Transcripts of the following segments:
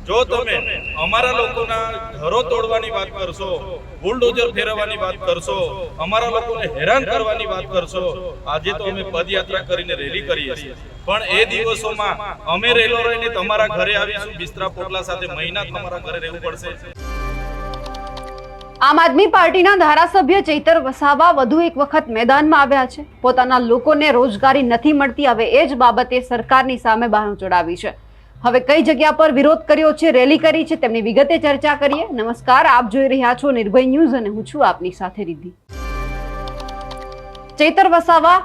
જો તમે અમારા લોકોના ઘરો તોડવાની વાત કરશો, બુલડોઝર ફેરવવાની વાત કરશો, અમારા લોકોને હેરાન કરવાની વાત કરશો, આજે તો અમે પદયાત્રા કરીને રેલી કરીએ છીએ, પણ એ દિવસોમાં અમે રેલો રહીને તમારા ઘરે આવીશું, બિસ્તરા પોટલા સાથે મહિના તમારા ઘરે રહેવું પડશે। આમ આદમી પાર્ટીના ધારાસભ્ય ચૈતર વસાવા વધુ એક વખત મેદાનમાં આવ્યા છે। પોતાના લોકોને રોજગારી નથી મળતી, હવે એ જ બાબતે સરકારની સામે બહાનું ચડાવી છે। હવે કઈ જગ્યા પર વિરોધ કર્યો છે, રેલી કરી છે, તેમની વિગતે ચર્ચા કરીએ। નમસ્કાર, આપ જોઈ રહ્યા છો નિર્ભય ન્યૂઝ અને હું છું આપની સાથે રિદ્ધિ। ચૈતર વસાવા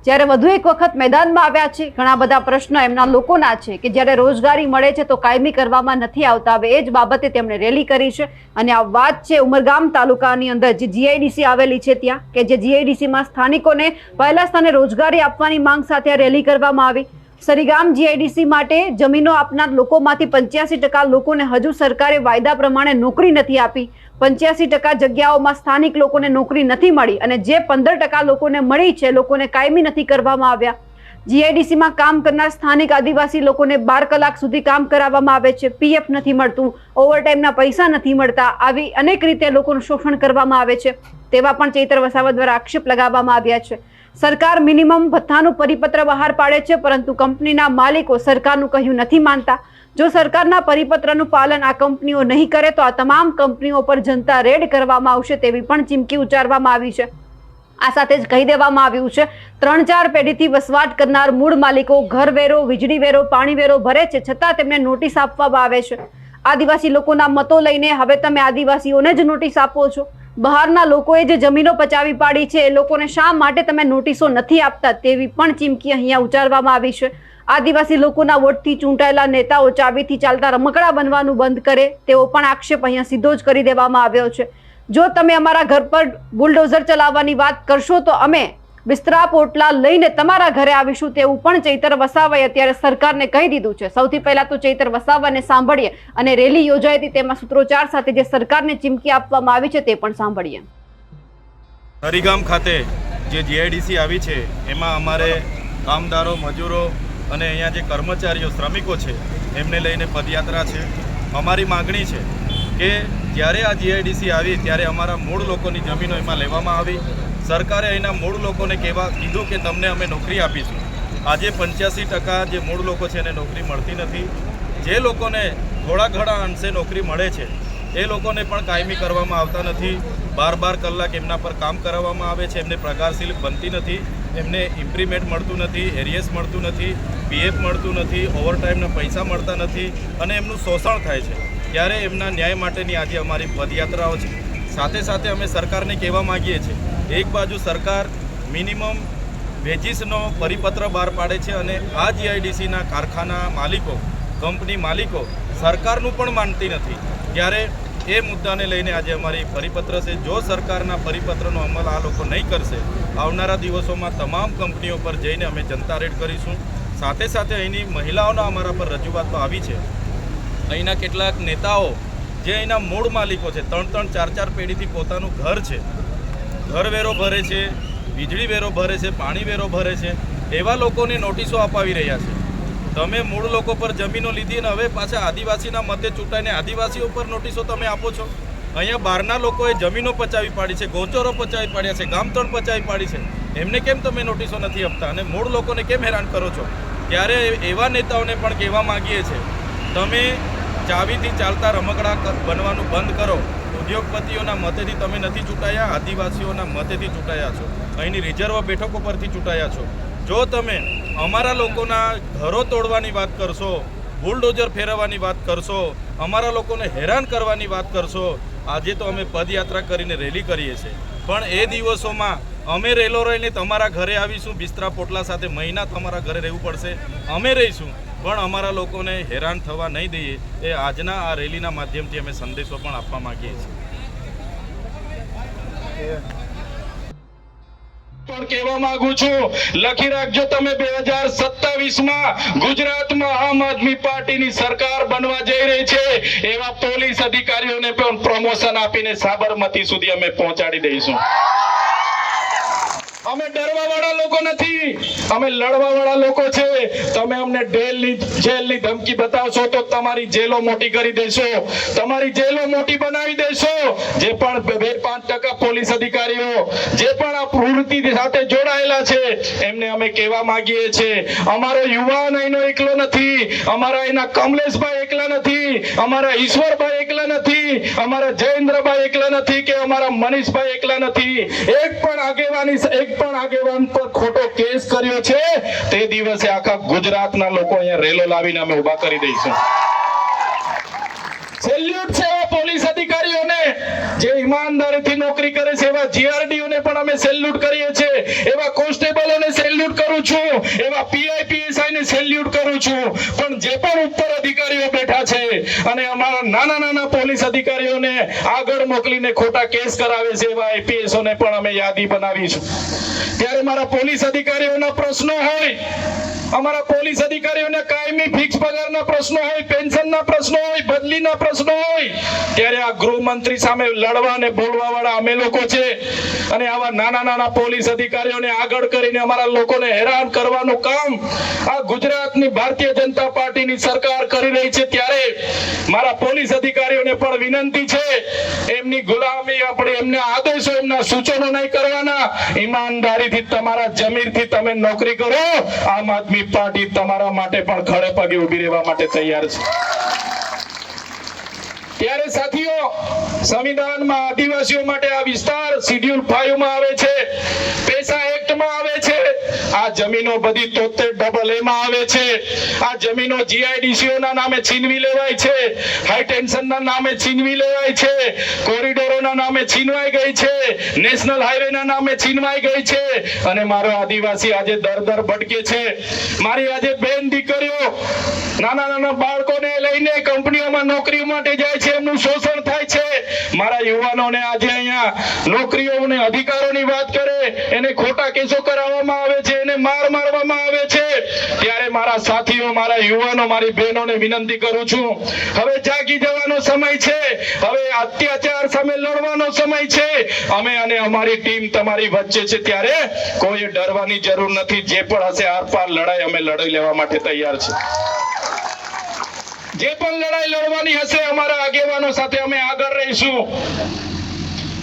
જ્યારે વધુ એક વખત મેદાનમાં આવ્યા છે, ઘણા બધા પ્રશ્નો એમના લોકોના છે કે જ્યારે રોજગારી મળે છે તો કાયમી કરવામાં નથી આવતા। હવે એ જ બાબતે તેમણે રેલી કરી છે અને આ વાત છે ઉમરગામ તાલુકાની અંદર જે જીઆઈડીસી આવેલી છે ત્યાં, કે જે જીઆઈડીસીમાં સ્થાનિકોને પહેલા સ્થાને રોજગારી આપવાની માંગ સાથે આ રેલી કરવામાં આવી। સરીગામ જીઆઈડીસી માટે જમીનો આપનાર લોકોમાંથી 85% લોકોને હજુ સરકારે વાયદા પ્રમાણે નોકરી નથી આપી। 85% જગ્યાઓમાં સ્થાનિક લોકોને નોકરી નથી મળી અને જે 15% લોકોને મળી છે લોકોને કાયમી નથી કરવામાં આવ્યા। જીઆઈડીસીમાં કામ કરનાર સ્થાનિક આદિવાસી લોકોને 12 કલાક સુધી કામ કરાવવામાં આવે છે, પીએફ નથી મળતું, ઓવરટાઈમના પૈસા નથી મળતા, આવી અનેક રીતે લોકોનું શોષણ કરવામાં આવે છે, તેવા પણ ચૈતર વસાવા દ્વારા આક્ષેપ લગાવવામાં આવ્યા છે। સરકાર મિનિમમ ભથ્થાનું પરિપત્ર બહાર પાડે છે, પરંતુ કંપનીના માલિકો સરકારનું કહ્યું નથી માનતા। જો સરકારના પરિપત્રનું પાલન આ કંપનીઓ નહીં કરે તો આ તમામ કંપનીઓ પર જનતા રેડ કરવામાં આવશે તેવી પણ ચીમકી ઉચ્ચારવામાં આવી છે। આ સાથે જ કહી દેવામાં આવ્યું છે 3-4 પેઢીથી વસવાટ કરનાર મૂળ માલિકો ઘરવેરો, વીજળી વેરો, પાણી વેરો ભરે છે, છતાં તેમને નોટિસ આપવામાં આવે છે। આદિવાસી લોકોના મતો લઈને હવે તમે આદિવાસીઓને જ નોટિસ આપો છો। બહારના લોકોએ જે જમીનો પચાવી પાડી છે એ લોકોને શા માટે તમે નોટિસો નથી આપતા તેવી પણ ચીમકી અહીંયા ઉચ્ચારવામાં આવી છે। આદિવાસી લોકોના વોટથી ચૂંટાયેલા નેતાઓ ચાવીથી ચાલતા રમકડા બનવાનું બંધ કરે તેવો પણ આક્ષેપ અહીંયા સીધો જ કરી દેવામાં આવ્યો છે। જો તમે અમારા ઘર પર બુલડોઝર ચલાવવાની વાત કરશો તો અમે બિસ્તરા પોટલા લઈને તમારા ઘરે આવીશું તેવું પણ ચૈતર વસાવાએ અત્યારે સરકારને કહી દીધું છે। સૌથી પહેલા તો ચૈતર વસાવાને સાંભળીએ અને રેલી યોજાઈ હતી તેમાં સૂત્રોચ્ચાર સાથે જે સરકારને ચીમકી આપવામાં આવી છે તે પણ સાંભળીએ। હરિગામ ખાતે જે જીઆઈડીસી આવી છે એમાં અમારે કામદારો, મજૂરો અને અહીંયા જે કર્મચારીઓ, શ્રમિકો છે એમને લઈને પદયાત્રા છે। અમારી માગણી છે કે જ્યારે આ જીઆઈડીસી આવી ત્યારે અમારા મૂળ લોકોની જમીનો એમાં લેવામાં આવી। સરકારે અહીંના મૂળ લોકોને કીધું કે તમને અમે નોકરી આપીશું। આજે 85% જે મૂળ લોકો છે એને નોકરી મળતી નથી। જે લોકોને થોડા ઘણા અંશે નોકરી મળે છે એ લોકોને પણ કાયમી કરવામાં આવતા નથી। 12 કલાક એમના પર કામ કરાવવામાં આવે છે, એમને પગાર સ્લિપ બનતી નથી, એમને ઇન્ક્રીમેન્ટ મળતું નથી, એરિયસ મળતું નથી, પીએફ મળતું નથી, ઓવરટાઈમના પૈસા મળતા નથી અને એમનું શોષણ થાય છે। ત્યારે એમના ન્યાય માટેની આજે અમારી પદયાત્રાઓ છે। સાથે સાથે અમે સરકારને કહેવા માગીએ છીએ, એક બાજુ સરકાર મિનિમમ વેજીસનો પરિપત્ર બહાર પાડે છે અને આ જીઆઈડીસીના કારખાના માલિકો, કંપની માલિકો સરકારનું પણ માનતી નથી, ત્યારે એ મુદ્દાને લઈને આજે અમારી પરિપત્ર છે। જો સરકારના પરિપત્રનો અમલ આ લોકો નહીં કરશે, આવનારા દિવસોમાં તમામ કંપનીઓ પર જઈને અમે જનતા રેડ કરીશું। સાથે સાથે અહીંની મહિલાઓના અમારા પર રજૂઆતો આવી છે। અહીંના કેટલાક નેતાઓ જે અહીંના મૂળ માલિકો છે, 3-4 પેઢીથી પોતાનું ઘર છે, ઘરવેરો ભરે છે, વીજળી વેરો ભરે છે, પાણી વેરો ભરે છે, એવા લોકોને નોટિસો અપાવી રહ્યા છે। તમે મૂળ લોકો પર જમીનો લીધી અને હવે પાછા આદિવાસીના મતે ચૂંટાઈને આદિવાસીઓ પર નોટિસો તમે આપો છો। અહીંયા બહારના લોકોએ જમીનો પચાવી પાડી છે, ગોચરો પચાવી પાડ્યા છે, ગામતળ પચાવી પાડી છે, એમને કેમ તમે નોટિસો નથી આપતા અને મૂળ લોકોને કેમ હેરાન કરો છો? ત્યારે એવા નેતાઓને પણ કહેવા માગીએ છીએ, તમે ચાવીથી ચાલતા રમકડા બનવાનું બંધ કરો। ઉદ્યોગપતિઓના મતેથી તમે નથી ચૂંટાયા, આદિવાસીઓના મતેથી ચૂંટાયા છો, અહીંની રિઝર્વ બેઠકો પરથી ચૂંટાયા છો। જો તમે અમારા લોકોના ઘરો તોડવાની વાત કરશો, બુલડોઝર ફેરવવાની વાત કરશો, અમારા લોકોને હેરાન કરવાની વાત કરશો, આજે તો અમે પદયાત્રા કરીને રેલી કરીએ છીએ, પણ એ દિવસોમાં અમે રેલો રહીને તમારા ઘરે આવીશું, બિસ્તરા પોટલા સાથે મહિના તમારા ઘરે રહેવું પડશે, અમે રહીશું, પણ અમારા લોકોને હેરાન થવા નહીં દઈએ। એ આજના આ રેલીના માધ્યમથી અમે સંદેશો પણ આપવા માંગીએ છીએ। પણ કહેવા માંગુ છું, લખી રાખજો, તમે 2027માં ગુજરાતમાં આમ આદમી પાર્ટીની સરકાર બનવા જઈ રહી છે, એવા પોલીસ અધિકારીઓને પણ પ્રમોશન આપીને સાબરમતી સુધી અમે પહોંચાડી દઈશું। અમે ડરવા વાળા લોકો નથી, અમે લડવા વાળા લોકો છે. તમે અમને જેલની ધમકી બતાવશો તો તમારી જેલો મોટી કરી દેશો, તમારી જેલો મોટી બનાવી દેશો. જે પણ 2-5% પોલીસ અધિકારીઓ જે પણ આ પ્રવૃત્તિ સાથે જોડાયેલા છે એમને અમે કહેવા માંગીએ છીએ, અમારો યુવાન અહીંનો એકલો નથી, અમારા અહીંના કમલેશભાઈ એકલા નથી, અમારા ઈશ્વરભાઈ એકલા નથી, અમારા જયેન્દ્રભાઈ એકલા નથી કે અમારા મનીષભાઈ એકલા નથી. એક પણ આગેવાન પર ખોટો કેસ કર્યો છે તે દિવસે આખા ગુજરાતના લોકો અહીંયા રેલો લાવીને અમે ઉભા કરી દઈશું. સેલ્યુટ છે એવા પોલીસ અધિકારીઓને જે ઈમાનદારીથી નોકરી કરે છે, એવા જીઆરડીઓને પણ અમે સેલ્યુટ કરીએ છીએ, એવા કોન્સ્ટેબલોને સેલ્યુટ કરું છું, એવા પીઆઈપીએસઆઈ ને સેલ્યુટ કરું છું. પણ જે પણ ઉપર અધિકારીઓ બેઠા છે અને અમારા નાના પોલીસ અધિકારીઓને આગળ મોકલીને ખોટા કેસ કરાવે છે એવા આઈપીએસઓ ને પણ અમે યાદી બનાવીશું. ત્યારે મારા પોલીસ અધિકારીઓના પ્રશ્નો હોય, અમારા પોલીસ અધિકારીઓને કાયમી ફિક્સ પગારના પ્રશ્નો હોય, પેન્શનના પ્રશ્નો હોય, બદલીના પ્રશ્નો હોય, ત્યારે આ ગૃહમંત્રી સામે લડવા અને બોલવા વાળા અમે લોકો છે. અને આવા નાના પોલીસ અધિકારીઓને આગળ કરીને અમારા લોકોને હેરાન કરવાનું કામ આ ગુજરાતની ભારતીય જનતા પાર્ટીની સરકાર કરી રહી છે. ત્યારે મારા પોલીસ અધિકારીઓને પણ વિનંતી છે, એમની ગુલામી આપણે એમના આદેશો એમના સૂચનો નહીં કરવાના, ઈમાનદારીથી તમારા જમીરથી તમે નોકરી કરો. આમ આદમી પાર્ટી તમારા માટે પણ ખડે પગે ઊભી રહેવા માટે તૈયાર છે. ત્યારે સાથીઓ, સંવિધાનમાં આદિવાસીઓ માટે આ વિસ્તાર શેડ્યુલ 5 માં આવે છે, પેસા એક્ટ માં આવે છે. આ જમીનો બધી 73 માં આવે છે. આ જમીનો જીઆઈડીસીઓ ના નામે છીનવી લેવાય છે, હાઈ ટેન્શન ના નામે છીનવી લેવાય છે, કોરિડોરોના નામે છીનવાઈ ગઈ છે, નેશનલ હાઈવે ના નામે છીનવાઈ ગઈ છે. અને મારો આદિવાસી આજે દર ભટકે છે. મારી આજે બેન દીકરીઓ નાના બાળકોને લઈને કંપનીઓમાં નોકરી માટે જાય છે, એમનું શોષણ થાય છે. મારા યુવાનોને આજે અહીંયા નોકરીઓ અને અધિકારોની વાત કરે એને ખોટા કેસો કરાવવામાં આવે છે, એને મારવામાં આવે છે. ત્યારે મારા સાથીઓ, મારા યુવાનો, મારી બહેનોને વિનંતી કરું છું, હવે જાગી જવાનો સમય છે, હવે અત્યાચાર સામે લડવાનો સમય છે. અમે અને અમારી ટીમ તમારી વચ્ચે છે, ત્યારે કોઈ ડરવાની જરૂર નથી. જે પણ હશે આરપાર લડાઈ અમે લડી લેવા માટે તૈયાર છે. જે પણ લડાઈ લડવાની હશે અમારા આગેવાનો સાથે અમે આગળ રહીશું.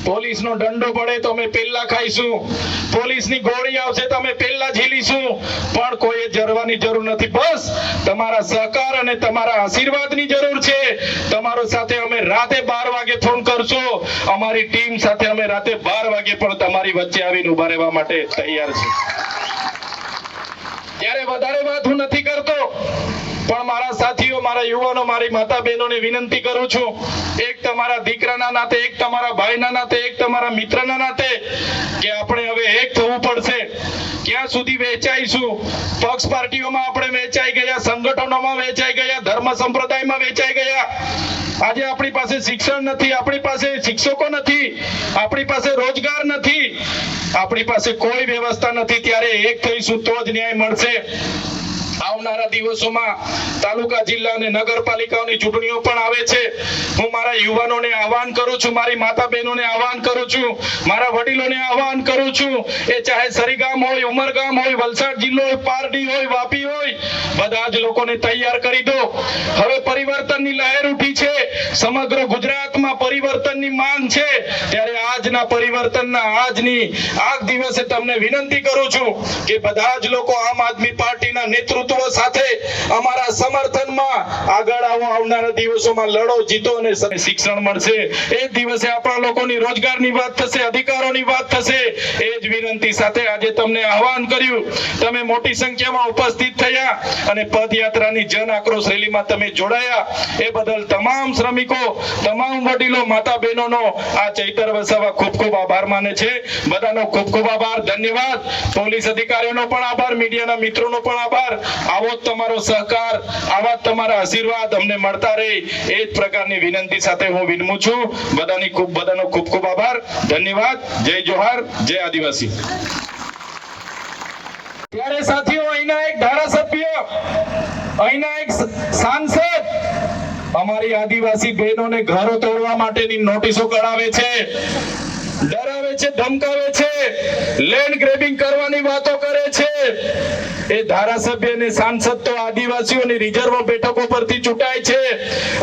પોલીસનો દંડો પડે તો અમે પહેલા ખાઈશું, પોલીસની ગોળી આવશે તો અમે પહેલા ઝીલીશું. પણ કોઈ ડરવાની જરૂર નથી. બસ તમારા સહકાર અને તમારા આશીર્વાદની જરૂર છે. તમારો સાથે અમે રાતે 12 વાગે ફોન કરશું. અમારી ટીમ સાથે અમે રાતે 12 વાગે પણ તમારી વચ્ચે આવીને ઉભા રહેવા માટે તૈયાર છે. ત્યારે વધારે વાત હું નથી કરતો, પણ મારા સાથીઓ, મારા યુવાનો, મારી માતા બહેનોને વિનંતી કરું છું, એક તમારા દીકરાના નાતે, એક તમારા ભાઈના નાતે, એક તમારા મિત્રના નાતે, કે આપણે હવે એક થવું પડશે. ક્યાં સુધી વેચાઈશું? પક્ષ પાર્ટીઓમાં આપણે વેચાઈ ગયા, સંગઠનોમાં વેચાઈ ગયા, ધર્મ સંપ્રદાયમાં વેચાઈ ગયા. આજે આપણી પાસે શિક્ષણ નથી, આપણી પાસે શિક્ષકો નથી, આપણી પાસે રોજગાર નથી, આપણી પાસે કોઈ વ્યવસ્થા નથી. ત્યારે એક થઈશું તો જ ન્યાય મળશે. આવનારા દિવસોમાં તાલુકા, જિલ્લા અને નગરપાલિકાઓની ચૂંટણીઓ પણ આવે છે. હું મારા યુવાનોને આહવાન કરું છું, મારી માતા બહેનોને આહવાન કરું છું, મારા વડીલોને આહવાન કરું છું, એ ચાહે સરીગામ હોય, ઉમરગામ હોય, વલસાડ જિલ્લો હોય, પારડી હોય, વાપી હોય, બધા જ લોકોને તૈયાર કરી દો. હવે પરિવર્તનની લહેર ઉઠી છે, સમગ્ર ગુજરાતમાં પરિવર્તનની માંગ છે. ત્યારે આજના પરિવર્તનના આજની આ દિવસે તમને વિનંતી કરું છું કે બધા જ લોકો આમ આદમી પાર્ટીના નેતૃત્વ સાથે અમારા સમર્થનમાં આગળ આવો. આવનારા દિવસોમાં લડો, જીતો અને શિક્ષણ મળશે. એ દિવસે આપણા લોકોની રોજગારની વાત થશે, અધિકારોની વાત થશે. એ જ વિનંતી સાથે આજે તમને આહવાન કર્યું. તમે મોટી સંખ્યામાં ઉપસ્થિત થયા અને પદયાત્રાની જન આક્રોશ રેલીમાં તમે જોડાયા. એ બદલ તમામ શ્રમિકો, તમામ વડીલો, માતા બહેનોનો આ ચૈતર વસાવા ખૂબ ખૂબ આભાર માને છે. બધાનો ખૂબ ખૂબ આભાર, ધન્યવાદ. પોલીસ અધિકારીઓનો પણ આભાર, મીડિયાના મિત્રોનો પણ આભાર. આવો જ તમારો સહકાર, આવા જ તમારા આશીર્વાદ અમને મળતા રહે, એ જ પ્રકારની વિનંતી સાથે હું વિનમું છું. બધાનો ખૂબ ખૂબ આભાર, ધન્યવાદ. જય જોહાર, જય આદિવાસી. ત્યારે સાથીઓ, અહીંના એક ધારાસભ્ય, અહીંના એક સાંસદ અમારી આદિવાસી બહેનોને ઘરો તોડવા માટેની નોટિસો કઢાવે છે, ડરાવે છે, ધમકાવે છે, લેન્ડ ગ્રેબિંગ કરવાની વાતો કરે છે. એ ધારાસભ્ય અને સાંસદ તો આદિવાસીઓની રિઝર્વ બેઠકો પરથી ચૂંટાય છે,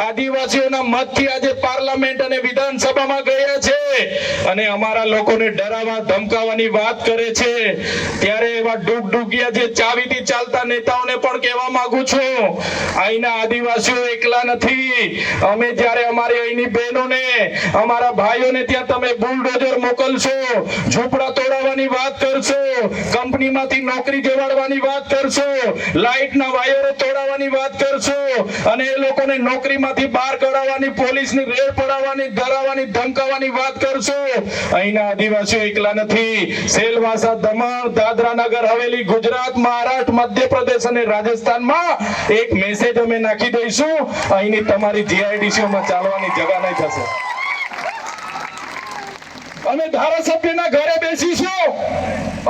આદિવાસીઓના મતથી આજે પાર્લામેન્ટ અને વિધાનસભામાં ગયા છે અને અમારા લોકોને ડરાવવા ધમકાવવાની વાત કરે છે. ત્યારે એવા ડૂગડૂગિયા જે ચાવીથી ચાલતા નેતાઓને પણ કહેવા માંગુ છું, અહીંના આદિવાસીઓ એકલા નથી. અમે જ્યારે અમારી અહીંની બહેનોને, અમારા ભાઈઓને ત્યાં તમે બુલડોઝર મોકલશો, ઝૂંપડા તોડાવવાની વાત કરશો, કંપનીમાંથી નોકરી જવાડવાની વાત કરશો, લાઇટના વાયરો તોડાવવાની વાત કરશો અને એ લોકોને નોકરીમાંથી બહાર કઢાવવાની, પોલીસની રેડ પડાવવાની, ડરાવવાની, ધમકાવવાની વાત કરશો. અહીંના આદિવાસીઓ એકલા નથી. સેલવાસા, દમણ, દાદરા નગર હવેલી, ગુજરાત, મહારાષ્ટ્ર, મધ્યપ્રદેશ અને રાજસ્થાનમાં એક મેસેજ અમે નાખી દઈશું, અહીંની તમારી જીઆઈડીસીઓમાં ચાલવાની જગા નહીં થશે. અમે ધારાસભ્યના ઘરે બેસીશું,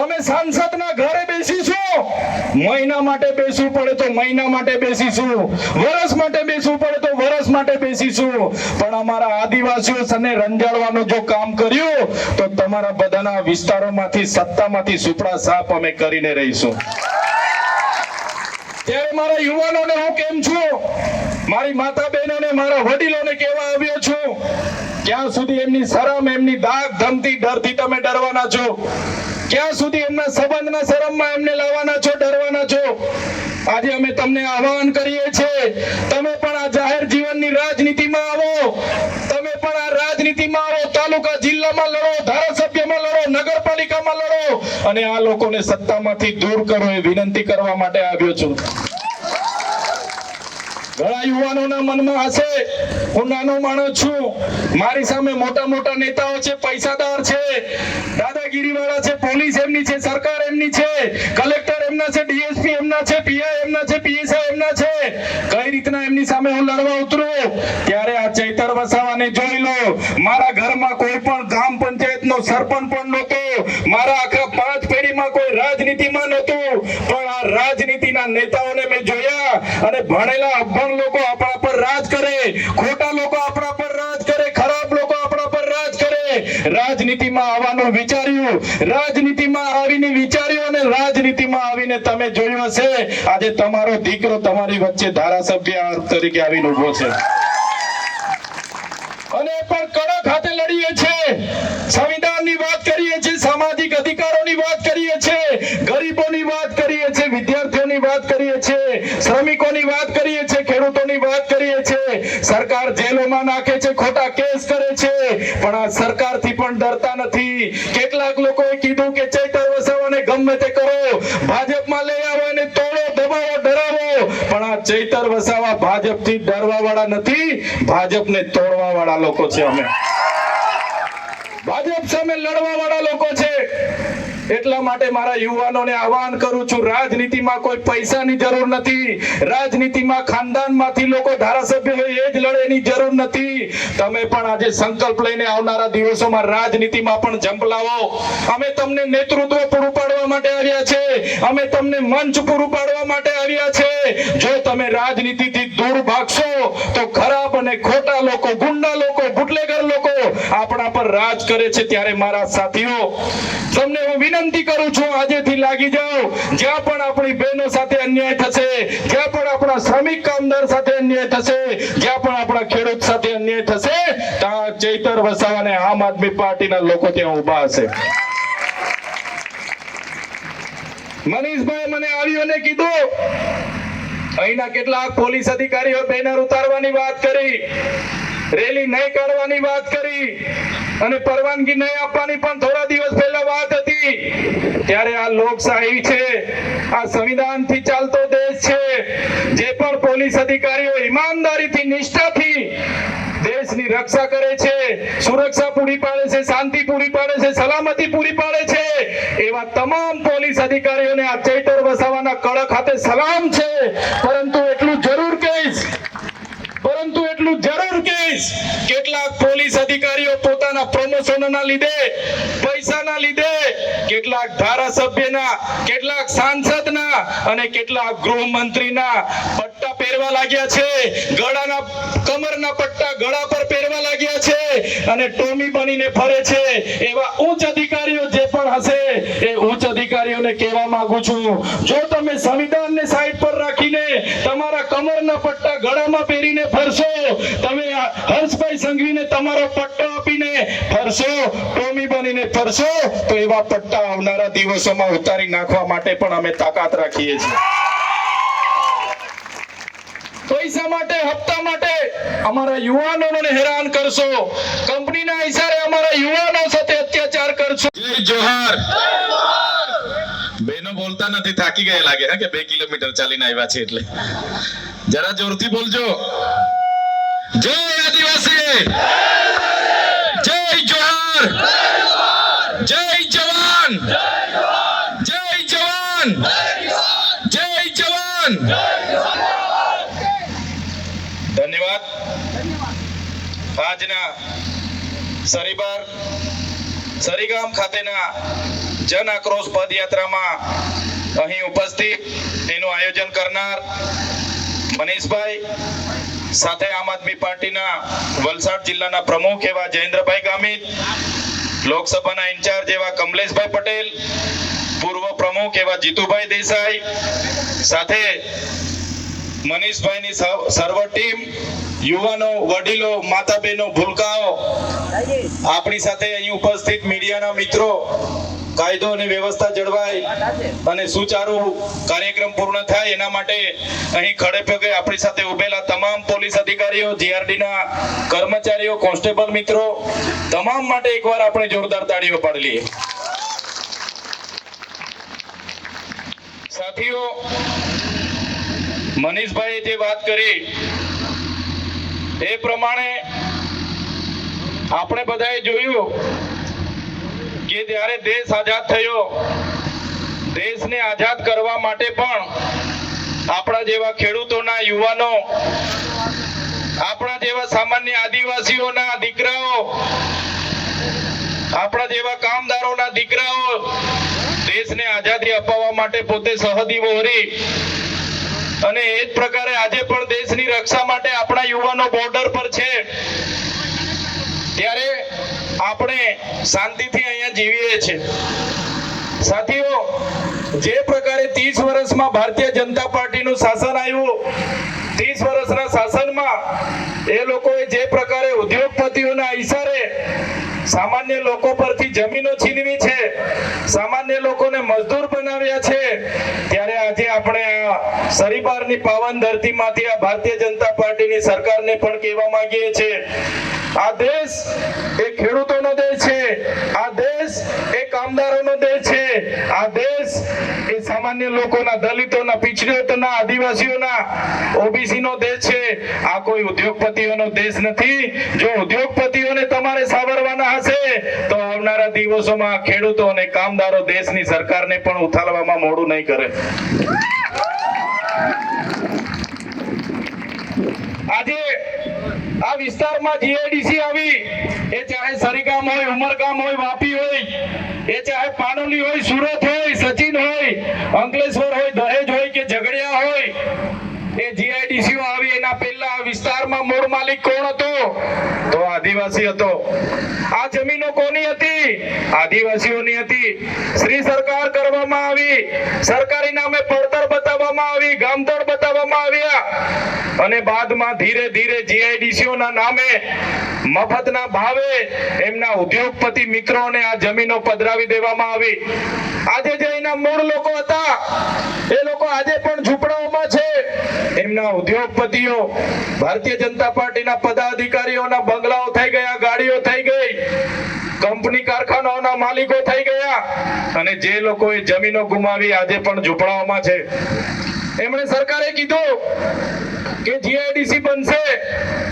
અમે સાંસદના ઘરે બેસીશું. મહિના માટે બેસવું પડે તો મહિના માટે બેસીશું, વર્ષ માટે બેસવું પડે તો વર્ષ માટે બેસીશું. પણ અમારા આદિવાસીઓ સને રંજાડવાનું જો કામ કર્યું તો તમારા બધાના વિસ્તારોમાંથી, સત્તામાંથી સુપડા સાફ અમે કરીને રહીશું. ત્યારે મારા યુવાનોને હું કેમ છું, મારી માતા બહેનોને, મારા વડીલોને કહેવા આવ્યો છું, ક્યાં સુધી એમની શરમ, એમની ધાક ધમતી, ડરથી તમે ડરવાના છો? ક્યાં સુધી એમના સંબંધના શરમમાં એમને લાવવાના છો, ડરવાના છો? આજે અમે તમને આહવાન કરીએ છીએ, તમે પણ આ જાહેર જીવનની રાજનીતિમાં આવો, તમે પણ આ રાજનીતિમાં આવો. તાલુકા જિલ્લામાં લડો, ધારાસભ્યમાં લડો, નગરપાલિકામાં લડો અને આ લોકોને સત્તામાંથી દૂર કરો એ વિનંતી કરવા માટે આવ્યો છું. ઘણા યુવાનોના મનમાં હશે, હું નાનો માણસ છું, મારી સામે મોટા મોટા નેતાઓ છે, પૈસાદાર છે, દાદાગીરી વાળા છે, પોલીસ એમની છે, સરકાર એમની છે, કલેક્ટર એમના છે, ડીએસપી એમના છે, પીઆઈ એમના છે, પીએસઆઈ એમના છે. કઈ રીતના એમની સામે હું લડવા ઉતરું? ત્યારે આ ચૈતર વસાવાને જોઈ લો. મારા ઘરમાં કોઈ પણ ગ્રામ પંચાયતનો સરપંચ પણ નહોતો, મારા આખા 5 પેઢીમાં કોઈ રાજનીતિમાં નહોતું, પણ આ રાજનીતિના નેતાઓને મેં જોયા અને ભણેલા અભણ લોકો આપણા પર રાજ કરે, ખોટા લોકો આપણા પર રાજ કરે, ખરાબ લોકો આપણા પર રાજ કરે. રાજનીતિમાં આવવાનું વિચાર્યું, રાજનીતિમાં આવીને વિચાર્યું અને રાજનીતિમાં આવીને તમે જોયું હશે, આજે તમારો દીકરો તમારી વચ્ચે ધારાસભ્ય તરીકે આવીને ઉભો છે અને પણ કડક હાથે લડીએ છીએ. સંવિધાનની વાત કરીએ છીએ, સામાજિક અધિકારોની વાત કરીએ છીએ, ગરીબોની વાત કરીએ છીએ, વિદ્યાર્થીઓની વાત કરીએ છીએ, શ્રમિકોની વાત કરીએ છીએ, ખેડૂતોની વાત કરીએ છીએ. સરકાર જેલોમાં નાખે છે, ખોટા કેસ કરે છે, પણ આ સરકારથી પણ ડરતા નથી. કેટલાક લોકોએ કીધું કે ચૈતર વસાવાને ગમે તે કરો, ભાજપમાં લઈ આવો અને તોડો, દબાવો, ડરાવો, પણ આ ચૈતર વસાવા ભાજપથી ડરવા વાળા નથી, ભાજપને તોડવા વાળા લોકો છે. અમે ભાજપ સામે લડવા વાળા લોકો છે. એટલા માટે મારા યુવાનોને આહવાન કરું છું, રાજનીતિમાં કોઈ પૈસાની જરૂર નથી, રાજનીતિમાં ખાનદાનમાંથી લોકો ધારાસભ્ય હોય એ જ લડે એની જરૂર નથી. તમે પણ આજે સંકલ્પ લઈને આવનારા દિવસોમાં રાજનીતિમાં પણ ઝંપલાવો. અમે તમને નેતૃત્વ પૂરું પાડવા માટે આવ્યા છે, અમે તમને મંચ પૂરું પાડવા માટે આવ્યા છે. જો તમે રાજનીતિથી દૂર ભાગશો તો ખરાબ અને ખોટા લોકો, ગુંડા લોકો, બુટલેગર લોકો આપણા પર રાજ કરે છે. ત્યારે મારા સાથીઓ, તમને હું વિનંતી કરું છું, આજેથી લાગી જાઓ. જ્યાં પણ આપણી બહેનો સાથે અન્યાય થશે, જ્યાં પણ આપણા શ્રમિક કામદાર સાથે અન્યાય થશે, જ્યાં પણ આપણા ખેડૂત સાથે અન્યાય થશે, ત્યાં ચૈતર વસાવાને આમ આદમી પાર્ટીના લોકો ત્યાં ઉભા હશે. મનીષભાઈ મને આવ્યોને કીધું, અહીંના કેટલાક પોલીસ અધિકારીઓ બેનર ઉતારવાની વાત કરી, રેલી નહીં કાઢવાની વાત કરી અને પરવાનગી નહીં આપવાની પણ થોડા દિવસ પહેલા વાત હતી. ત્યારે આ લોકશાહી છે, આ સંવિધાનથી ચાલતો દેશ છે. જે પણ પોલીસ અધિકારીઓ ઈમાનદારીથી, નિષ્ઠાથી દેશની રક્ષા કરે છે, સુરક્ષા પૂરી પાડે છે, શાંતિ પૂરી પાડે છે, સલામતી પૂરી પાડે છે, એવા તમામ પોલીસ અધિકારીઓને આ ચૈતર વસાવાના કડક હાથે સલામ છે. પરંતુ એટલું જરૂર કહીશ, કેટલાક પોલીસ અધિકારીઓ પોતાના પ્રમોશનના લીધે, પૈસાના લીધે, કેટલાક ધારાસભ્યના, કેટલાક સાંસદના અને કેટલાક ગૃહમંત્રીના પટ્ટા પહેરવા લાગ્યા છે, ગળાના કમરના પટ્ટા ગળા પર પહેરવા લાગ્યા છે અને ટોમી બનીને ફરે છે. એવા ઉચ્ચ અધિકારીઓ જે પણ હશે એ ઉચ્ચ અધિકારીઓને કહેવા માંગુ છું, જો તમે સંવિધાનને સાઈડ પર રાખીને તમારા કમરના પટ્ટા ગળામાં પહેરીને ફરશો, તમે હર્ષભાઈ સંઘવીને તમારો પટ્ટો આપીને ફરશો, ટોમી બનીને ફરશો, તો એવા પટ્ટા આવનારા દિવસોમાં ઉતારી નાખવા માટે પણ અમે તાકાત રાખીએ છીએ. પૈસા માટે, હપ્તા માટે અમારા યુવાનોને હેરાન કરશો, કંપનીના ઈશારે અમારા યુવાનો સાથે અત્યાચાર કરશો. જય જોહાર. બેનો બોલતા નથી, થાકી ગયા લાગે કે 2 કિલોમીટર ચાલીને આવ્યા છે એટલે. જરા જોરથી બોલજો. જય આદિવાસી, જય જોહાર, જય જવાન, જય જવાન, જય જવાન. ધન્યવાદ. આજના સરીગામ ખાતેના જન આક્રોશ પદયાત્રામાં અહીં ઉપસ્થિત એનું આયોજન કરનાર મનીષભાઈ, સાથે આમ આદમી પાર્ટીના વલસાડ જિલ્લાના પ્રમુખ એવા જયેન્દ્રભાઈ ગામિત, લોકસભાના ઇન્ચાર્જ એવા કમલેશભાઈ પટેલ, પૂર્વ પ્રમુખ એવા જીતુભાઈ દેસાઈ, સાથે મનીષભાઈની સર્વ ટીમ, યુવાનો, વડીલો, માતા બહેનો, ભૂલકાઓ, આપણી સાથે અહીં ઉપસ્થિત મીડિયાના મિત્રો, કાયદો અને વ્યવસ્થા જળવાય અને સુચારુ કાર્યક્રમ પૂર્ણ થાય એના માટે અહીં ખડે પગે આપણી સાથે ઉભેલા તમામ પોલીસ અધિકારીઓ, જીઆરડીના કર્મચારીઓ, કોન્સ્ટેબલ મિત્રો, તમામ માટે એકવાર આપણે જોરદાર તાળીઓ પાડી લઈએ. સાથીઓ, મનીષભાઈએ જે વાત કરી એ પ્રમાણે આપણે બધાએ જોયું કે જ્યારે દેશ આઝાદ થયો, દેશને આઝાદ કરવા માટે પણ આપણા જેવા ખેડૂતોના યુવાનો, આપણા જેવા સામાન્ય આદિવાસીઓના દીકરાઓ, આપણા જેવા કામદારોના દીકરાઓ દેશને આઝાદી અપાવવા માટે પોતે સરહદી વહોરી અને એ જ પ્રકારે આજે પણ દેશની રક્ષા માટે આપણા યુવાનો બોર્ડર પર છે. ત્યારે આપણે શાંતિથી અહીંયા જીવીએ છીએ. સાથીઓ, જે પ્રકારે 30 વર્ષમાં ભારતીય જનતા પાર્ટીનું શાસન આવ્યું, 30 વર્ષના શાસનમાં એ લોકોએ જે પ્રકારે ઉદ્યોગપતિઓના ઈશારે સામાન્ય લોકો પરથી જમીનો છીનવી છે, સામાન્ય લોકોને મજદૂર બનાવ્યા છે, ત્યારે આજે આપણે આ સરીબારની પાવન ધરતીમાંથી આ ભારતીય જનતા પાર્ટીની સરકારને પણ કહેવા માંગીએ છીએ, આ દેશ એ ખેડૂતોનો દેશ છે, આ દેશ એ કામદારોનો દેશ છે, આ દેશ એ સામાન્ય લોકોના, દલિતોના, પીછડોના, આદિવાસીઓના, ઓબીસીનો દેશ છે. આ કોઈ ઉદ્યોગપતિઓનો દેશ નથી. જો ઉદ્યોગપતિઓને તમારે સાવરવાના હશે તો આવનારા દિવસોમાં ખેડૂતો અને કામદારો દેશની સરકારને પણ ઉથાલવામાં મોડું નહીં કરે. આજે આ વિસ્તારમાં જીઆઈડીસી આવી, એ ચાહે સરીગામ હોય, ઉમરગામ હોય, વાપી હોય, એ ચાહે પાનોલી હોય, સુરત હોય, સચિન હોય, અંકલેશ્વર હોય, દહેજ હોય કે ઝઘડિયા હોય, એ જીઆઈડીસી આવી એના પહેલા આ વિસ્તારમાં મૂળ માલિક કોણ હતો? તો આદિવાસી હતો. આ જમીનો કોની હતી? આદિવાસીઓની હતી. શ્રી સરકાર કરવામાં આવી, સરકારી નામે પડતર બતાવવામાં આવી, ગામતળ બતાવવામાં આવ્યા અને બાદમાં ધીરે ધીરે જીઆઈડીસીઓના નામે મફતના ભાવે એમના ઉદ્યોગપતિ મિત્રોને આ જમીનો પધરાવી દેવામાં આવી. આજે જે એના મૂળ લોકો હતા એ લોકો આજે પણ ઝૂંપડાઓમાં છે. એમના ઉદ્યોગપતિઓ, ભારતીય જનતા પાર્ટીના પદાધિકારીઓના બંગલાઓ થઈ ગયા, ગાડીઓ થઈ ગઈ, કંપની કારખાનાઓના માલિકો થઈ ગયા અને જે લોકોએ જમીનો ગુમાવી આજે પણ ઝૂંપડાઓમાં છે. એમણે સરકારે કીધું કે જીઆઈડીસી બનશે,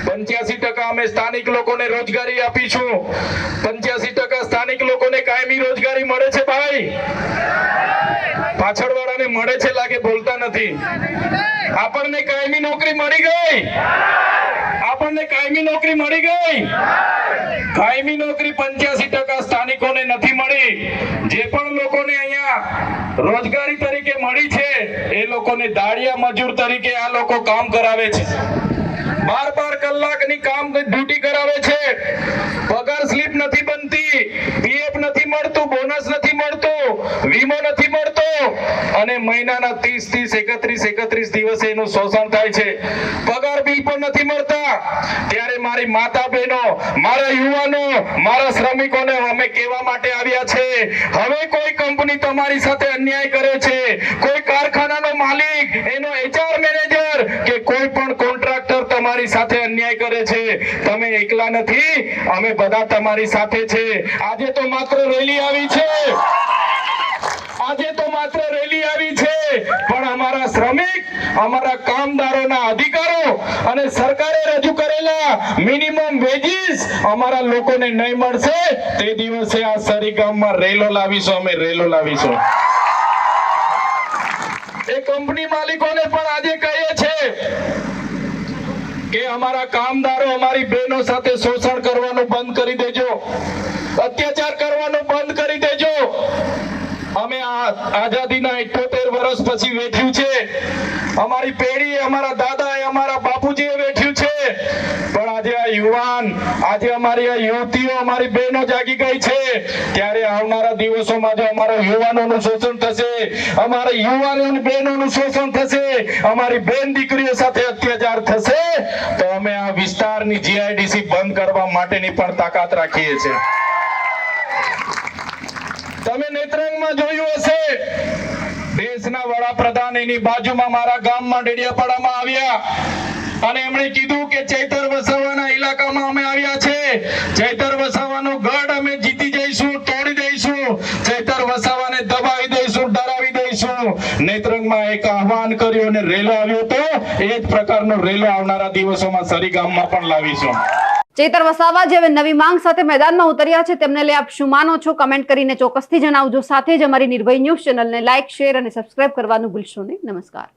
85% અમે સ્થાનિક લોકોને રોજગારી આપીશું. 85% સ્થાનિક લોકોને કાયમી રોજગારી મળે છે ભાઈ? પાછળવાળાને મળે છે લાગે, બોલતા નથી. આપણને કાયમી નોકરી મળી ગઈ. આપણને કાયમી નોકરી મળી ગઈ. કાયમી નોકરી 85% સ્થાનિકોને નથી મળી. જે પણ લોકોને અહીંયા રોજગારી તરીકે મળી છે એ લોકોને દાળિયા મજૂર તરીકે આ લોકો કામ કરાવે છે. 12 કલાકની કામ ડ્યુટી કરાવે છે. પગાર સ્લીપ નથી બનતી, પીએફ નથી મળતું, બોનસ નથી મળતું, વીમો નથી મળતો અને મહિનાના 31 દિવસે એનું શોષણ થાય છે. પગાર બિલ પણ નથી મળતા. ત્યારે મારી માતા બહેનો, મારા યુવાનો, મારા શ્રમિકોને અમે કહેવા માટે આવ્યા છે, હવે કોઈ કંપની તમારી સાથે અન્યાય કરે છે, કોઈ કારખાનાનો માલિક, એનો HR મેનેજર કે કોઈ પણ કોન્ટ્રાક્ટર તમારી સાથે અન્યાય કરે છે, તમે એકલા નથી, અમે બધા તમારી સાથે છે. આજે તો માત્ર રેલી આવી છે. આજે તો માત્ર રેલી આવી છે, પણ અમારા શ્રમિક, અમારા કામદારોના અધિકારો અને સરકારે રજૂ કરેલા મિનિમમ વેજીસ અમારા લોકોને નહીં મળશે તે દિવસે આ સરીગામમાં રેલો લાવીશું. અમે રેલો લાવીશું. એ કંપની માલિકોને પણ આજે કહીએ છે કે અમારા કામદારો, અમારી બહેનો સાથે શોષણ કરવાનું બંધ કરી દેજો, અત્યાચાર કરવાનું બંધ કરી દેજો. અમે આઝાદીના 78 વર્ષ પછી વેઠ્યું છે. અમારી પેઢી, અમારા દાદા, અમારા બાપુજીએ વેઠ્યું છે. પણ આજે આ યુવાન, આજે અમારી આ યુવતીઓ, અમારી બહેનો જાગી ગઈ છે. ત્યારે આવનારા દિવસોમાં જો અમારા યુવાનોનું શોષણ થશે, અમારા યુવાનોની બહેનોનું શોષણ થશે, અમારી બેન દીકરીઓ સાથે અત્યાચાર થશે, તો અમે આ વિસ્તારની GIDC બંધ કરવા માટેની પણ તાકાત રાખીએ છીએ. તમે નેત્રંગમાં જોયું હશે, દેશના વડાપ્રધાન એની બાજુમાં મારા ગામમાં ડેડિયાપાડામાં આવ્યા અને એમણે કીધું કે ચૈતર વસાવાના ઇલાકામાં અમે આવ્યા છે, ચૈતર વસાવાનો ગઢ અમે જીતી જઈશું, તોડી દઈશું, ચૈતર વસાવાને દબાવી દઈશું, ડરાવી દઈશું. નેત્રંગમાં એક આહવાન કર્યું અને રેલો આવ્યો તો એ જ પ્રકારનો રેલો આવનારા દિવસોમાં સરીગામમાં પણ લાવીશું. ચૈતર વસાવા જે હવે નવી માંગ સાથે મેદાનમાં ઉતર્યા છે, તેમને લઈ આપ શું માનો છો? કમેન્ટ કરીને ચોક્કસથી જણાવજો. સાથે જ અમારી નિર્ભય ન્યૂઝ ચેનલને લાઇક, શેર અને સબસ્ક્રાઇબ કરવાનું ભૂલશો નહીં. નમસ્કાર.